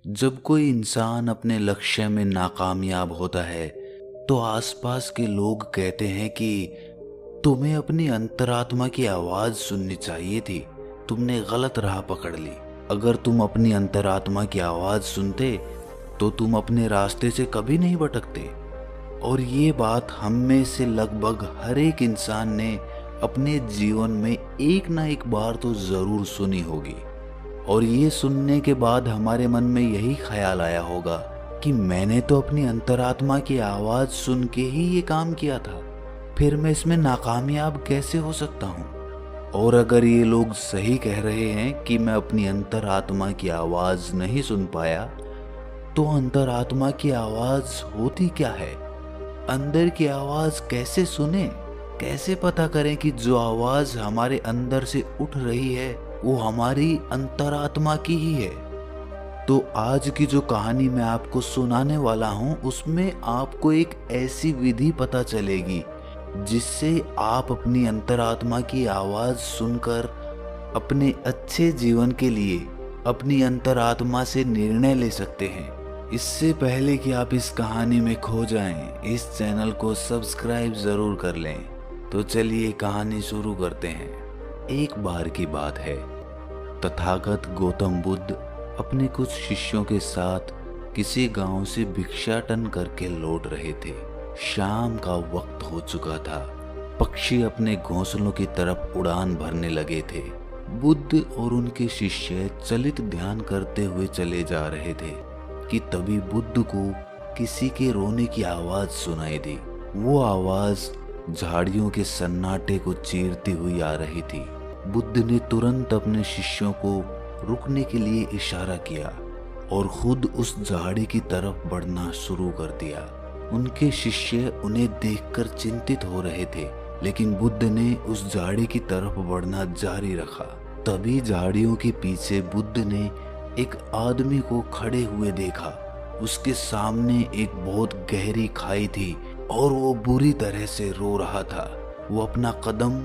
जब कोई इंसान अपने लक्ष्य में नाकामयाब होता है तो आसपास के लोग कहते हैं कि तुम्हें अपनी अंतरात्मा की आवाज सुननी चाहिए थी, तुमने गलत राह पकड़ ली। अगर तुम अपनी अंतरात्मा की आवाज सुनते तो तुम अपने रास्ते से कभी नहीं भटकते। और ये बात हम में से लगभग हर एक इंसान ने अपने जीवन में एक ना एक बार तो जरूर सुनी होगी। और ये सुनने के बाद हमारे मन में यही ख्याल आया होगा कि मैंने तो अपनी अंतरात्मा की आवाज सुन के ही ये काम किया था, फिर मैं इसमें नाकामयाब कैसे हो सकता हूँ। और अगर ये लोग सही कह रहे हैं कि मैं अपनी अंतरात्मा की आवाज नहीं सुन पाया, तो अंतरात्मा की आवाज होती क्या है? अंदर की आवाज कैसे सुने? कैसे पता करें कि जो आवाज हमारे अंदर से उठ रही है वो हमारी अंतरात्मा की ही है? तो आज की जो कहानी मैं आपको सुनाने वाला हूँ उसमें आपको एक ऐसी विधि पता चलेगी जिससे आप अपनी अंतरात्मा की आवाज सुनकर अपने अच्छे जीवन के लिए अपनी अंतरात्मा से निर्णय ले सकते हैं। इससे पहले कि आप इस कहानी में खो जाएं, इस चैनल को सब्सक्राइब जरूर कर लें। तो चलिए कहानी शुरू करते हैं। एक बार की बात है, तथागत गौतम बुद्ध अपने कुछ शिष्यों के साथ किसी गांव से भिक्षाटन करके लौट रहे थे। शाम का वक्त हो चुका था। पक्षी अपने घोंसलों की तरफ उड़ान भरने लगे थे। बुद्ध और उनके शिष्य चलित ध्यान करते हुए चले जा रहे थे कि तभी बुद्ध को किसी के रोने की आवाज सुनाई दी। वो आवाज झाड़ियों के सन्नाटे को चीरती हुई आ रही थी। बुद्ध ने तुरंत अपने शिष्यों को रुकने के लिए इशारा किया और खुद उस झाड़ी की तरफ बढ़ना शुरू कर दिया। उनके शिष्य उन्हें देखकर चिंतित हो रहे थे, लेकिन बुद्ध ने उस झाड़ी की तरफ बढ़ना जारी रखा। तभी झाड़ियों के पीछे बुद्ध ने एक आदमी को खड़े हुए देखा। उसके सामने एक बहुत गहरी खाई थी और वो बुरी तरह से रो रहा था। वो अपना कदम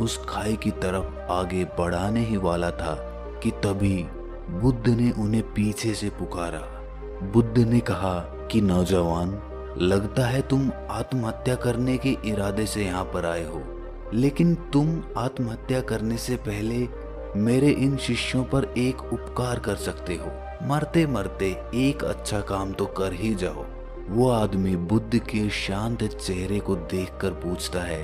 उस खाई की तरफ आगे बढ़ाने ही वाला था कि तभी बुद्ध ने उन्हें पीछे से पुकारा। बुद्ध ने कहा कि नौजवान, लगता है तुम आत्महत्या करने के इरादे से यहाँ पर आए हो, लेकिन तुम आत्महत्या करने से पहले मेरे इन शिष्यों पर एक उपकार कर सकते हो। मरते मरते एक अच्छा काम तो कर ही जाओ। वो आदमी बुद्ध के शांत चेहरे को देखकर पूछता है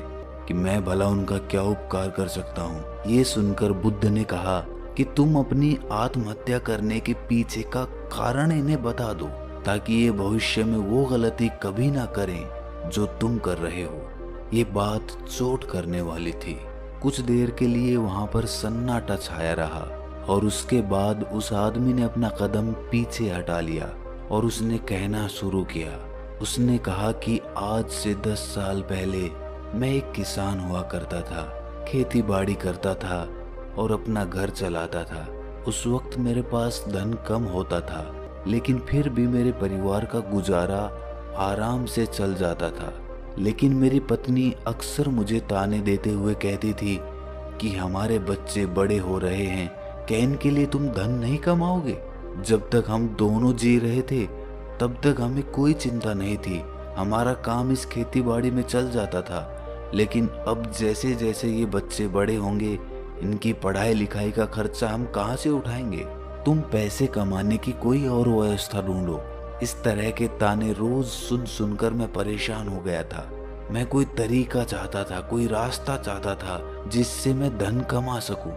कि मैं भला उनका क्या उपकार कर सकता हूँ। ये सुनकर बुद्ध ने कहा कि तुम अपनी आत्महत्या करने के पीछे का कारण इन्हें बता दो, ताकि ये भविष्य में वो गलती कभी ना करें जो तुम कर रहे हो। ये बात चोट करने वाली थी। कुछ देर के लिए वहां पर सन्नाटा छाया रहा और उसके बाद उस आदमी ने अपना कदम पीछे हटा लिया और उसने कहना शुरू किया। उसने कहा कि आज से 10 साल पहले मैं एक किसान हुआ करता था, खेती बाड़ी करता था और अपना घर चलाता था। उस वक्त मेरे पास धन कम होता था, लेकिन फिर भी मेरे परिवार का गुजारा आराम से चल जाता था। लेकिन मेरी पत्नी अक्सर मुझे ताने देते हुए कहती थी कि हमारे बच्चे बड़े हो रहे हैं, क्या इनके लिए तुम धन नहीं कमाओगे? जब तक हम दोनों जी रहे थे तब तक हमें कोई चिंता नहीं थी, हमारा काम इस खेती बाड़ी में चल जाता था। लेकिन अब जैसे जैसे ये बच्चे बड़े होंगे, इनकी पढ़ाई लिखाई का खर्चा हम कहाँ से उठाएंगे? तुम पैसे कमाने की कोई और व्यवस्था ढूंढो। इस तरह के ताने रोज सुन सुनकर मैं परेशान हो गया था। मैं कोई तरीका चाहता था, कोई रास्ता चाहता था जिससे मैं धन कमा सकूं।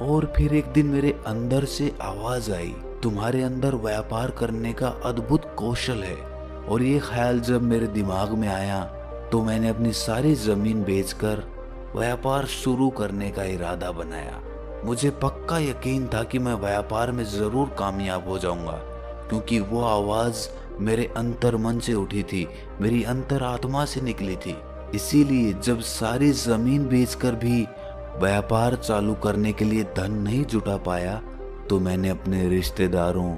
और फिर एक दिन मेरे अंदर से आवाज आई, तुम्हारे अंदर व्यापार करने का अद्भुत कौशल है। और ये ख्याल जब मेरे दिमाग में आया तो मैंने अपनी सारी जमीन बेचकर व्यापार शुरू करने का इरादा बनाया। मुझे पक्का यकीन था कि मैं व्यापार में जरूर कामयाब हो जाऊंगा, क्योंकि वो आवाज मेरे अंतर मन से उठी थी, मेरी अंतरात्मा से निकली थी। इसीलिए जब सारी जमीन बेचकर भी व्यापार चालू करने के लिए धन नहीं जुटा पाया, तो मैंने अपने रिश्तेदारों,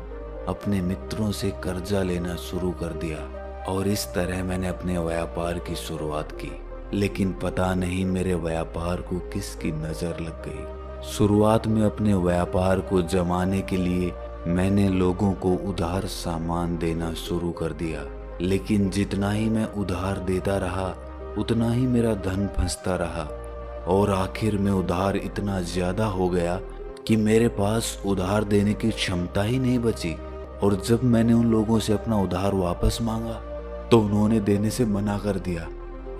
अपने मित्रों से कर्जा लेना शुरू कर दिया और इस तरह मैंने अपने व्यापार की शुरुआत की। लेकिन पता नहीं मेरे व्यापार को किसकी नजर लग गई। शुरुआत में अपने व्यापार को जमाने के लिए मैंने लोगों को उधार सामान देना शुरू कर दिया, लेकिन जितना ही मैं उधार देता रहा उतना ही मेरा धन फंसता रहा और आखिर में उधार इतना ज्यादा हो गया कि मेरे पास उधार देने की क्षमता ही नहीं बची। और जब मैंने उन लोगों से अपना उधार वापस मांगा तो उन्होंने देने से मना कर दिया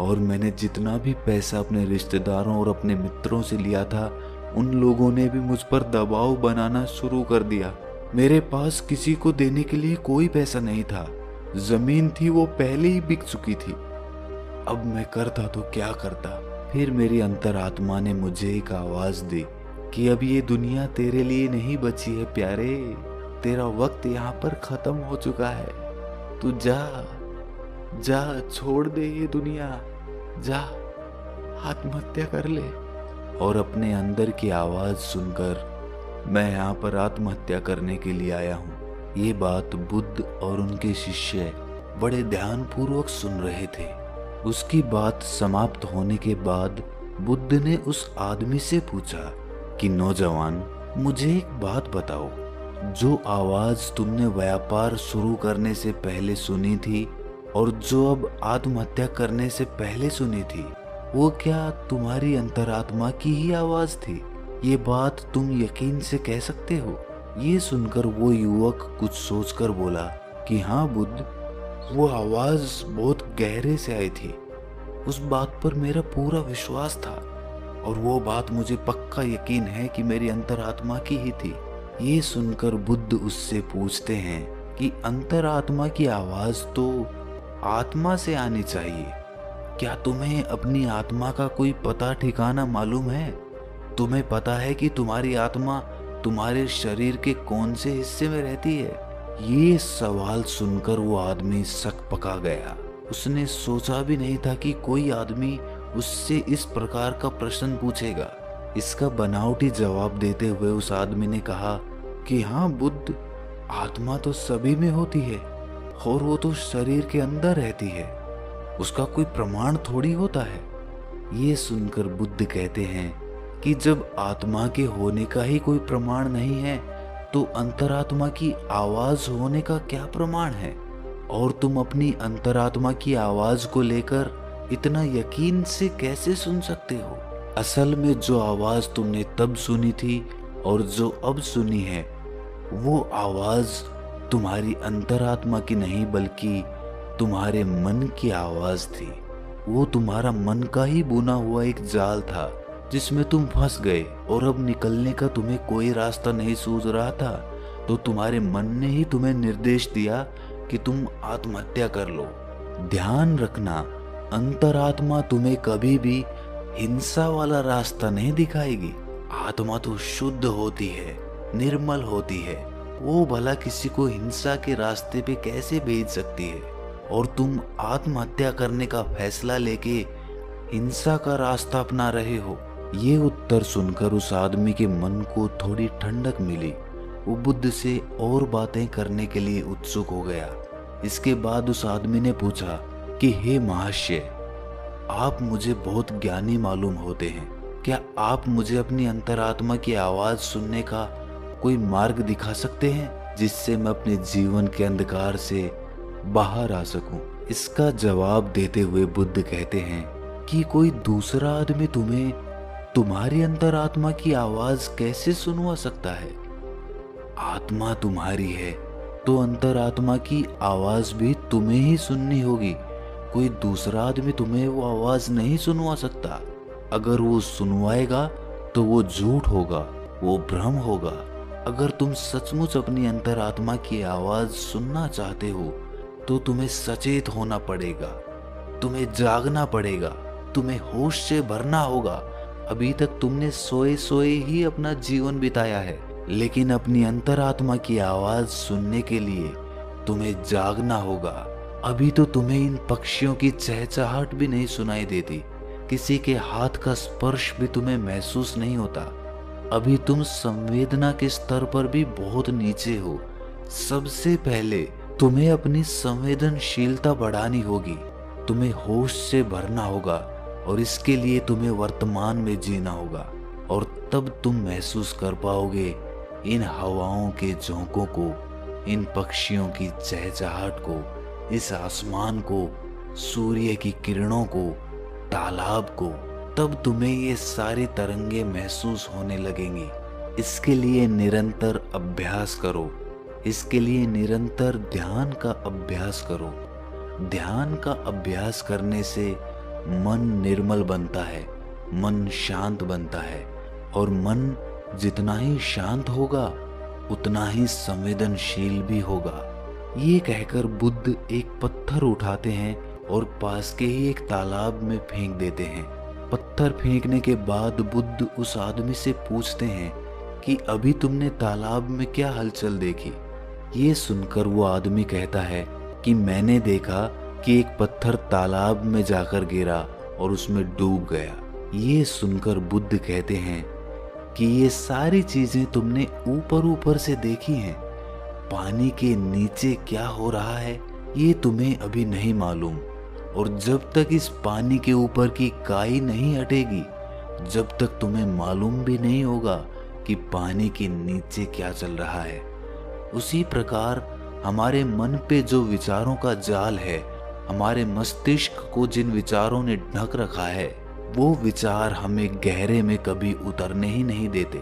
और मैंने जितना भी पैसा अपने रिश्तेदारों और अपने मित्रों से लिया था उन लोगों ने भी मुझ पर दबाव बनाना शुरू कर दिया। मेरे पास किसी को देने के लिए कोई पैसा नहीं था, जमीन थी वो पहले ही बिक चुकी थी। अब मैं करता तो क्या करता। फिर मेरी अंतरात्मा ने मुझे एक आवाज दी कि अब ये दुनिया तेरे लिए नहीं बची है प्यारे, तेरा वक्त यहाँ पर खत्म हो चुका है। तू जा जा, छोड़ दे ये दुनिया, जा आत्महत्या कर ले। और अपने अंदर की आवाज सुनकर मैं यहाँ पर आत्महत्या करने के लिए आया हूँ। ये बात बुद्ध और उनके शिष्य बड़े ध्यानपूर्वक सुन रहे थे। उसकी बात समाप्त होने के बाद बुद्ध ने उस आदमी से पूछा कि नौजवान, मुझे एक बात बताओ, जो आवाज तुमने व्यापार शुरू करने से पहले सुनी थी और जो अब आत्महत्या करने से पहले सुनी थी, वो क्या तुम्हारी अंतरात्मा की ही आवाज थी? ये बात तुम यकीन से कह सकते हो? ये सुनकर वो युवक कुछ सोचकर बोला कि हाँ बुद्ध, वो आवाज बहुत गहरे से आई थी। उस बात पर मेरा पूरा विश्वास था और वो बात मुझे पक्का यकीन है कि मेरी अंतरात्मा की ही थी। ये सुनकर बुद्ध उससे पूछते हैं कि अंतरात्मा की आवाज तो आत्मा से आनी चाहिए। क्या तुम्हें अपनी आत्मा का कोई पता ठिकाना मालूम है? तुम्हें पता है कि तुम्हारी आत्मा तुम्हारे शरीर के कौन से हिस्से में रहती है? ये सवाल सुनकर वो आदमी सक पका गया। उसने सोचा भी नहीं था कि कोई आदमी उससे इस प्रकार का प्रश्न पूछेगा। इसका बनावटी जवाब देते हुए उस आदमी ने कहा कि हाँ बुद्ध, आत्मा तो सभी में होती है और वो तो शरीर के अंदर रहती है, उसका कोई प्रमाण थोड़ी होता है। ये सुनकर बुद्ध कहते हैं कि जब आत्मा के होने का ही कोई प्रमाण नहीं है तो अंतरात्मा की आवाज होने का क्या प्रमाण है? और तुम अपनी अंतरात्मा की आवाज को लेकर इतना यकीन से कैसे सुन सकते हो? असल में जो आवाज तुमने तब सुनी थी और जो अब सुनी है, वो आवाज तुम्हारी अंतरात्मा की नहीं बल्कि तुम्हारे मन की आवाज थी। वो तुम्हारा मन का ही बुना हुआ एक जाल था जिसमें तुम फंस गए और अब निकलने का तुम्हें कोई रास्ता नहीं सूझ रहा था, तो तुम्हारे मन ने ही तुम्हें निर्देश दिया कि तुम आत्महत्या कर लो। ध्यान रखना, अंतरात्मा तुम्हें कभी भी हिंसा वाला रास्ता नहीं दिखाएगी। आत्मा तो शुद्ध होती है, निर्मल होती है, वो भला किसी को हिंसा के रास्ते पे कैसे भेज सकती है? और तुम आत्महत्या करने का फैसला लेके हिंसा का रास्ता अपना रहे हो। ये उत्तर सुनकर उस आदमी के मन को थोड़ी ठंडक मिली। वो बुद्ध से और बातें करने के लिए उत्सुक हो गया। इसके बाद उस आदमी ने पूछा कि हे महाशय, आप मुझे बहुत ज्ञानी मालूम होते हैं, क्या आप मुझे अपनी अंतरात्मा की आवाज सुनने का कोई मार्ग दिखा सकते हैं जिससे मैं अपने जीवन के अंधकार से बाहर आ सकूं? इसका जवाब देते हुए बुद्ध कहते हैं कि कोई दूसरा आदमी तुम्हें तुम्हारी अंतरात्मा की आवाज कैसे सुनवा सकता है? आत्मा तुम्हारी है तो अंतरात्मा की आवाज भी तुम्हें ही सुननी होगी। कोई दूसरा आदमी तुम्हें वो आवाज नहीं सुनवा सकता। अगर वो सुनवाएगा तो वो झूठ होगा, वो भ्रम होगा। अगर तुम सचमुच अपनी अंतरात्मा की आवाज सुनना चाहते हो तो तुम्हें सचेत होना पड़ेगा, तुम्हें जागना पड़ेगा, तुम्हें होश से भरना होगा। अभी तक तुमने सोए सोए ही अपना जीवन बिताया है, लेकिन अपनी अंतरात्मा की आवाज सुनने के लिए तुम्हें जागना होगा। अभी तो तुम्हें इन पक्षियों की चहचहाहट भी नहीं सुनाई देती, किसी के हाथ का स्पर्श भी तुम्हें महसूस नहीं होता। अभी तुम संवेदना के स्तर पर भी बहुत नीचे हो। सबसे पहले तुम्हें अपनी संवेदनशीलता बढ़ानी होगी, तुम्हें होश से भरना होगा और इसके लिए तुम्हें वर्तमान में जीना होगा। और तब तुम महसूस कर पाओगे इन हवाओं के झोंकों को, इन पक्षियों की चहचहाट को, इस आसमान को, सूर्य की किरणों को, तालाब को, तब तुम्हें ये सारी तरंगे महसूस होने लगेंगी। इसके लिए निरंतर अभ्यास करो। इसके लिए निरंतर ध्यान का अभ्यास करो। ध्यान का अभ्यास करने से मन निर्मल बनता है, मन शांत बनता है, और मन जितना ही शांत होगा उतना ही संवेदनशील भी होगा। ये कहकर बुद्ध एक पत्थर उठाते हैं और पास के ही एक तालाब में फेंक देते हैं। पत्थर फेंकने के बाद बुद्ध उस आदमी से पूछते हैं कि अभी तुमने तालाब में क्या हलचल देखी? ये सुनकर वो आदमी कहता है कि मैंने देखा कि एक पत्थर तालाब में जाकर गिरा और उसमें डूब गया। ये सुनकर बुद्ध कहते हैं कि ये सारी चीजें तुमने ऊपर ऊपर से देखी हैं। पानी के नीचे क्या हो रहा है ये तुम्हें अभी नहीं मालूम, और जब तक इस पानी के ऊपर की काई नहीं हटेगी, जब तक तुम्हें मालूम भी नहीं होगा कि पानी के नीचे क्या चल रहा है। उसी प्रकार हमारे मन पे जो विचारों का जाल है, हमारे मस्तिष्क को जिन विचारों ने ढक रखा है, वो विचार हमें गहरे में कभी उतरने ही नहीं देते।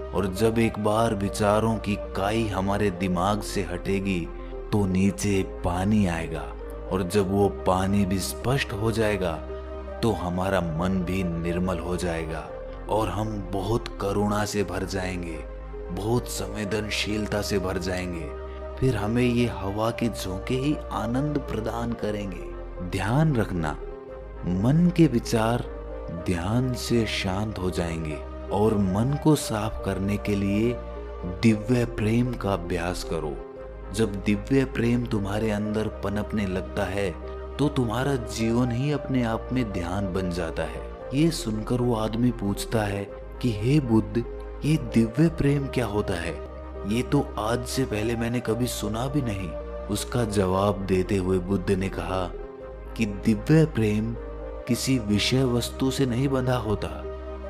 और जब एक बार विचारों की काई हमारे दिमाग से हटेगी तो नीचे पानी आएगा, और जब वो पानी भी स्पष्ट हो जाएगा तो हमारा मन भी निर्मल हो जाएगा और हम बहुत करुणा से भर जाएंगे, बहुत संवेदनशीलता से भर जाएंगे। फिर हमें ये हवा के झोंके ही आनंद प्रदान करेंगे। ध्यान रखना, मन के विचार ध्यान से शांत हो जाएंगे, और मन को साफ करने के लिए दिव्य प्रेम का अभ्यास करो। जब दिव्य प्रेम तुम्हारे अंदर पनपने लगता है तो तुम्हारा जीवन ही अपने आप में ध्यान बन जाता है। ये सुनकर वो आदमी पूछता है कि हे बुद्ध, ये दिव्य प्रेम क्या होता है? ये तो आज से पहले मैंने कभी सुना भी नहीं। उसका जवाब देते हुए बुद्ध ने कहा कि दिव्य प्रेम किसी विषय वस्तु से नहीं बंधा होता,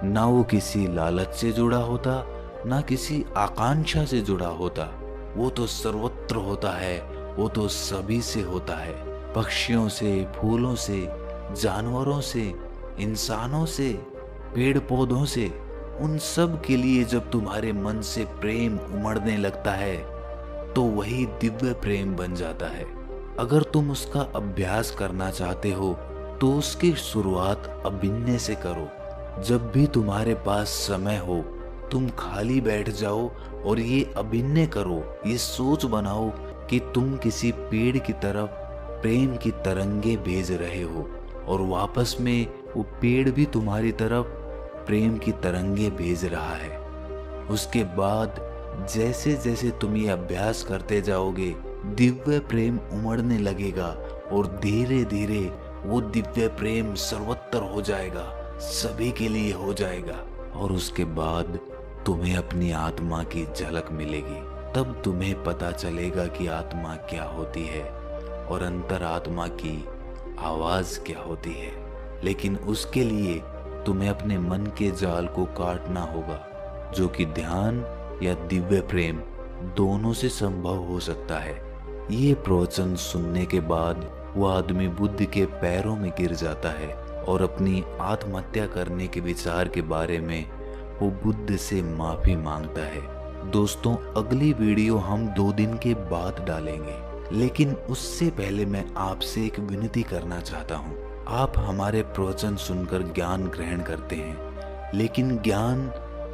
ना वो किसी लालच से जुड़ा होता, ना किसी आकांक्षा से जुड़ा होता। वो तो सर्वत्र होता है, वो तो सभी से होता है, पक्षियों से, फूलों से, जानवरों से, इंसानों से, पेड़ पौधों से। उन सब के लिए जब तुम्हारे मन से प्रेम उमड़ने लगता है तो वही दिव्य प्रेम बन जाता है। अगर तुम उसका अभ्यास करना चाहते हो तो उसकी शुरुआत अभिनय से करो। जब भी तुम्हारे पास समय हो तुम खाली बैठ जाओ और ये अभिनय करो, ये सोच बनाओ कि तुम किसी पेड़ की तरफ प्रेम की तरंगे भेज रहे हो और वापस में वो पेड़ भी तुम्हारी तरफ प्रेम की तरंगे भेज रहा है। उसके बाद जैसे जैसे तुम ये अभ्यास करते जाओगे दिव्य प्रेम उमड़ने लगेगा और धीरे धीरे वो दिव्य प्रेम सर्वत्र हो जाएगा, सभी के लिए हो जाएगा। और उसके बाद तुम्हें अपनी आत्मा की झलक मिलेगी। तब तुम्हें पता चलेगा कि आत्मा क्या होती है और अंतरात्मा की आवाज क्या होती है। लेकिन उसके लिए तुम्हें अपने मन के जाल को काटना होगा, जो कि ध्यान या दिव्य प्रेम दोनों से संभव हो सकता है। ये प्रवचन सुनने के बाद वो आदमी बुद्ध के पैरों में गिर जाता है और अपनी आत्महत्या करने के विचार के बारे में वो बुद्ध से माफी मांगता है। दोस्तों, अगली वीडियो हम 2 दिन के बाद डालेंगे, लेकिन उससे पहले मैं आपसे एक विनती करना चाहता हूँ। आप हमारे प्रवचन सुनकर ज्ञान ग्रहण करते हैं, लेकिन ज्ञान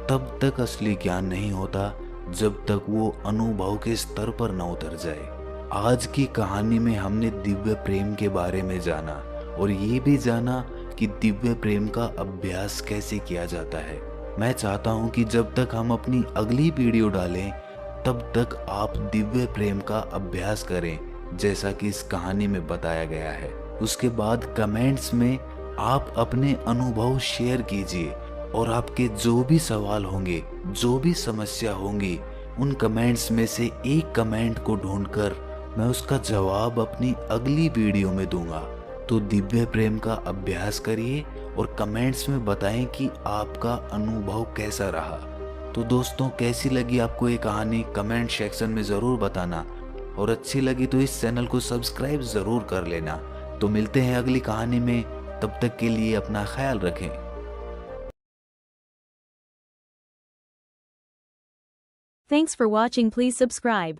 तब तक असली ज्ञान नहीं होता जब तक वो अनुभव के स्तर पर न उतर जाए। आज की कहानी में हमने दिव्य प्रेम के बारे में जाना और ये भी जाना कि दिव्य प्रेम का अभ्यास कैसे किया जाता है। मैं चाहता हूँ कि जब तक हम अपनी अगली वीडियो डालें तब तक आप दिव्य प्रेम का अभ्यास करें, जैसा कि इस कहानी में बताया गया है। उसके बाद कमेंट्स में आप अपने अनुभव शेयर कीजिए और आपके जो भी सवाल होंगे, जो भी समस्या होंगी, उन कमेंट्स में से एक कमेंट को ढूंढकर मैं उसका जवाब अपनी अगली वीडियो में दूंगा। तो दिव्य प्रेम का अभ्यास करिए और कमेंट्स में बताएं कि आपका अनुभव कैसा रहा। तो दोस्तों, कैसी लगी आपको ये कहानी कमेंट सेक्शन में ज़रूर बताना, और अच्छी लगी तो इस चैनल को सब्सक्राइब ज़रूर कर लेना। तो मिलते हैं अगली कहानी में, तब तक के लिए अपना ख्याल रखें। Thanks for watching. Please subscribe.